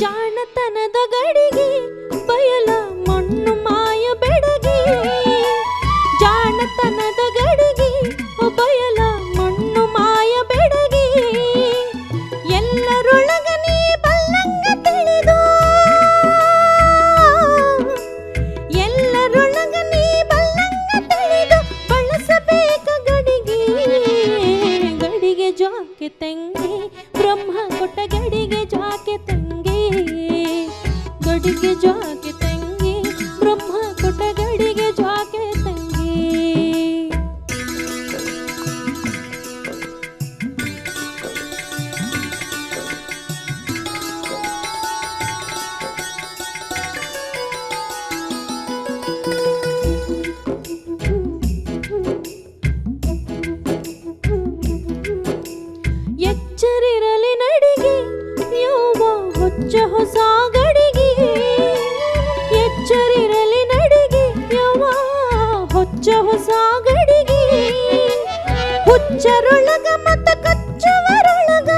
ಜಾಣತನದ ಗಡಿಗೆ ಬಯಲ ಮಣ್ಣು ಮಾಯ ಬೆಡಗಿ, ಜಾಣತನದ ಗಡಿಗೆ ಬಯಲ ಮಣ್ಣು ಮಾಯ ಬೆಡಗಿ, ಎಲ್ಲರೊಳಗ ನೀ ಬಲ್ಲಂಗ ತಿಳಿದು, ಎಲ್ಲರೊಳಗ ನೀ ಬಲ್ಲಂಗ ತಿಳಿದು ಬಳಸಬೇಕ ಗಡಿಗೆ, ಗಡಿಗೆ ಜಾಕೆ ತಂಗಿ ಬ್ರಹ್ಮ ಕೊಟ್ಟ ಗಡಿಗೆ ಜಾಕೆ ತಂಗಿ, ಗಡಿಗೆ ಜಾಕೆ ತಂಗಿ ಬ್ರಹ್ಮ ಕೊಟ್ಟ ಗಡಿಗೆ ಜಾಕೆ ತಂಗಿ. ಎಚ್ಚರಿರಲಿ ನಡಿಗೆ ಯೌವ ಹೊಚ್ಚ ಹೊಸ ಗಡಿಗೆ, ಎಚ್ಚರಿರಲಿ ನಡಿಗೆ ಯೌವ ಹೊಚ್ಚ ಹೊಸ ಗಡಿಗೆ, ಹುಚ್ಚರೊಳಗ ಮತ ಕಚ್ಚುವರೊಳಗ,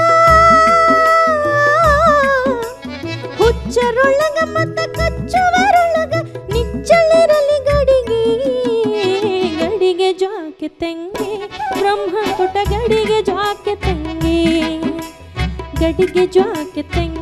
ಹುಚ್ಚರೊಳಗ ಮತ ಕಚ್ಚುವರೊಳಗ ನಿಚ್ಚಳಿರಲಿ ಗಡಿಗೆ, ಗಡಿಗೆ ಜಾಕೆ ತಂಗಿ ಬ್ರಹ್ಮ ಕೊಟ್ಟ ಗಡಿಗೆ ಜಾಕೆ ತಂಗಿ, ಗಡಿಗೆ ಜಾಕೆ ತಂಗಿ